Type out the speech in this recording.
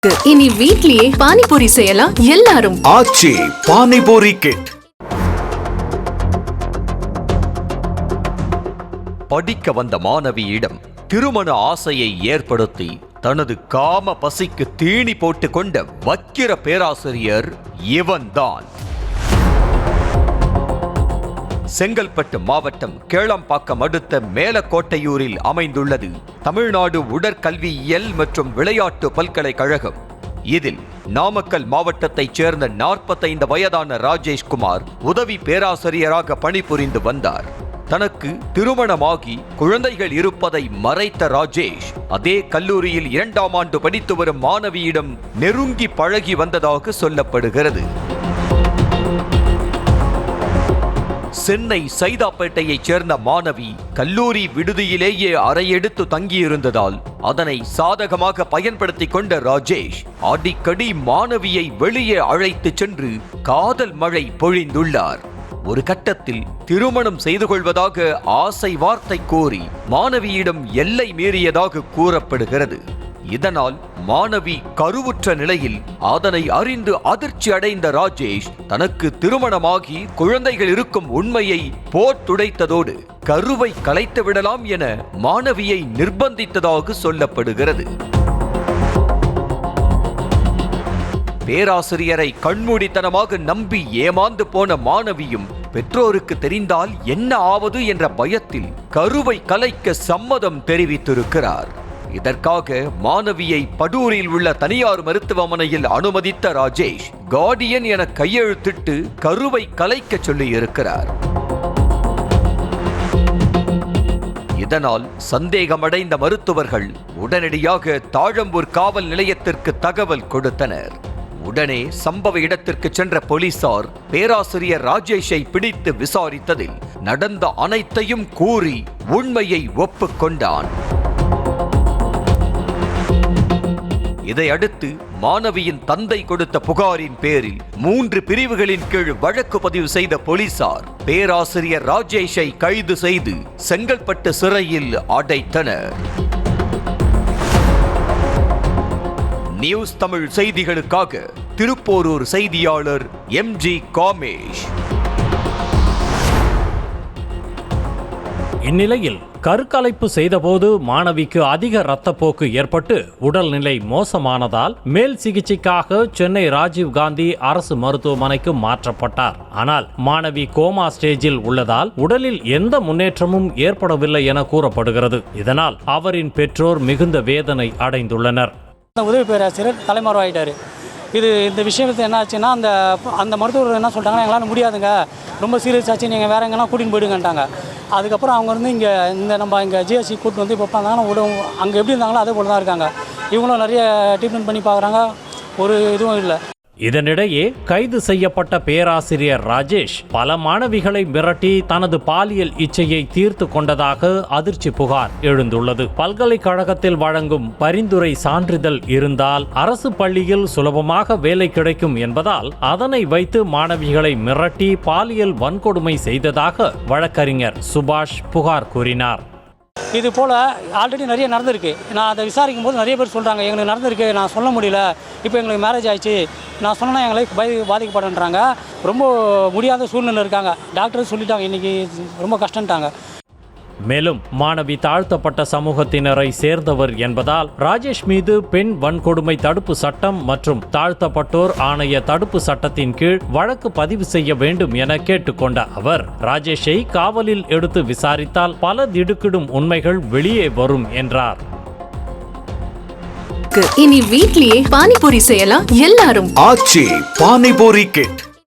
இனி வீட்லயே பானிபூரி செய்யலாம் எல்லாரும். ஆச்சி பானிபூரி கிட். படிக்க வந்த மாணவியிடம் திருமண ஆசையை ஏற்படுத்தி தனது காம பசிக்கு தீனி போட்டு கொண்ட வக்கிர பேராசிரியர் இவன்தான். செங்கல்பட்டு மாவட்டம் கேளம்பாக்கம் அடுத்த மேலக்கோட்டையூரில் அமைந்துள்ளது தமிழ்நாடு உடற்கல்வியியல் மற்றும் விளையாட்டு பல்கலைக்கழகம். இதில் நாமக்கல் மாவட்டத்தைச் சேர்ந்த 45 வயதான ராஜேஷ்குமார் உதவி பேராசிரியராக பணிபுரிந்து வந்தார். தனக்கு திருமணமாகி குழந்தைகள் இருப்பதை மறைத்த ராஜேஷ் அதே கல்லூரியில் 2ஆம் ஆண்டு படித்து வரும் மாணவியிடம் நெருங்கி பழகி வந்ததாக சொல்லப்படுகிறது. சென்னை சைதாப்பேட்டையைச் சேர்ந்த மாணவி கல்லூரி விடுதியிலேயே அறையெடுத்து தங்கியிருந்ததால் அதனை சாதகமாக பயன்படுத்திக் கொண்ட ராஜேஷ் அடிக்கடி மாணவியை வெளியே அழைத்து சென்று காதல் மழை பொழிந்துள்ளார். ஒரு கட்டத்தில் திருமணம் செய்து கொள்வதாக ஆசை வார்த்தை கூறி மாணவியிடம் எல்லை மீறியதாக கூறப்படுகிறது. இதனால் மாணவி கருவுற்ற நிலையில் அதனை அறிந்து அதிர்ச்சி அடைந்த ராஜேஷ் தனக்கு திருமணமாகி குழந்தைகள் இருக்கும் உண்மையை போட்டுடைத்ததோடு கருவை கலைத்து விடலாம் என மாணவியை நிர்பந்தித்ததாக சொல்லப்படுகிறது. பேராசிரியரை கண்மூடித்தனமாக நம்பி ஏமாந்து போன மாணவியும் பெற்றோருக்கு தெரிந்தால் என்ன ஆவது என்ற பயத்தில் கருவை கலைக்க சம்மதம் தெரிவித்திருக்கிறார். இதற்காக மாணவியை படூரில் உள்ள தனியார் மருத்துவமனையில் அனுமதித்த ராஜேஷ் கார்டியன் என கையெழுத்திட்டு கருவை கலைக்க சொல்லியிருக்கிறார். இதனால் சந்தேகமடைந்த மருத்துவர்கள் உடனடியாக தாழம்பூர் காவல் நிலையத்திற்கு தகவல் கொடுத்தனர். உடனே சம்பவ இடத்திற்கு சென்ற போலீசார் பேராசிரியர் ராஜேஷை பிடித்து விசாரித்ததில் நடந்த அனைத்தையும் கூறி உண்மையை ஒப்புக்கொண்டான். இதையடுத்து மாணவியின் தந்தை கொடுத்த புகாரின் பேரில் 3 பிரிவுகளின் கீழ் வழக்கு பதிவு செய்த போலீசார் பேராசிரியர் ராஜேஷை கைது செய்து செங்கல்பட்டு சிறையில் அடைத்தனர். நியூஸ் தமிழ் செய்திகளுக்காக திருப்போரூர் செய்தியாளர் MG காமேஷ். இந்நிலையில் கருக்கலைப்பு செய்தபோது மாணவிக்கு அதிக இரத்தப்போக்கு ஏற்பட்டு உடல்நிலை மோசமானதால் மேல் சிகிச்சைக்காக சென்னை ராஜீவ்காந்தி அரசு மருத்துவமனைக்கு மாற்றப்பட்டார். ஆனால் மாணவி கோமா ஸ்டேஜில் உள்ளதால் உடலில் எந்த முன்னேற்றமும் ஏற்படவில்லை என கூறப்படுகிறது. இதனால் அவரின் பெற்றோர் மிகுந்த வேதனை அடைந்துள்ளனர். உதவி பேராசிரியர் தலைமறைவாயிட்டார். இந்த விஷயத்தை என்ன ஆச்சுன்னா அந்த மருத்துவர் என்ன சொல்லிட்டாங்கன்னா, எங்களால் முடியாதுங்க, ரொம்ப சீரியஸ் ஆச்சு, நீங்கள் வேற எங்கன்னா கூட்டின்னு போயிடுங்கன்ட்டாங்க. அதுக்கப்புறம் அவங்க வந்து நம்ம இங்கே ஜிஎஸ்சி கூட்டு வந்து இப்போ பார்த்தாங்கன்னா அங்கே எப்படி இருந்தாங்களோ அதே போல தான் இருக்காங்க. இவங்களும் நிறைய ட்ரீட்மெண்ட் பண்ணி பார்க்குறாங்க, ஒரு இதுவும் இல்லை. இதனிடையே கைது செய்யப்பட்ட பேராசிரியர் ராஜேஷ் பல மாணவிகளை மிரட்டி தனது பாலியல் இச்சையை தீர்த்து கொண்டதாக அதிர்ச்சி புகார் எழுந்துள்ளது. பல்கலைக்கழகத்தில் வழங்கும் பரிந்துரை சான்றிதழ் இருந்தால் அரசு பள்ளியில் சுலபமாக வேலை கிடைக்கும் என்பதால் அதனை வைத்து மாணவிகளை மிரட்டி பாலியல் வன்கொடுமை செய்ததாக வழக்கறிஞர் சுபாஷ் புகார் கூறினார். இது போல் ஆல்ரெடி நிறைய நடந்திருக்கு. நான் அதை விசாரிக்கும் போது நிறைய பேர் சொல்கிறாங்க, எங்களுக்கு நடந்திருக்கு, நான் சொல்ல முடியல, இப்போ எங்களுக்கு மேரேஜ் ஆயிடுச்சு, நான் சொன்னால் எங்களுக்கு பாதிக்கப்படுன்றாங்க. ரொம்ப முடியாத சூழ்நிலை இருக்காங்க. டாக்டர் சொல்லிட்டாங்க இன்றைக்கி ரொம்ப கஷ்டம்ட்டாங்க. மேலும் மாணவி தாழ்த்தப்பட்ட சமூகத்தினரை சேர்ந்தவர் என்பதால் ராஜேஷ் மீது பெண் வன்கொடுமை தடுப்பு சட்டம் மற்றும் தாழ்த்தப்பட்டோர் ஆணைய தடுப்பு சட்டத்தின் கீழ் வழக்கு பதிவு செய்ய வேண்டும் என கேட்டுக்கொண்ட அவர் ராஜேஷை காவலில் எடுத்து விசாரித்தால் பல திடுக்கிடும் உண்மைகள் வெளியே வரும் என்றார். இனி வீட்லயே பானிபூரி செய்யலாம் எல்லாரும். ஆச்சி பானிபூரி கிட்.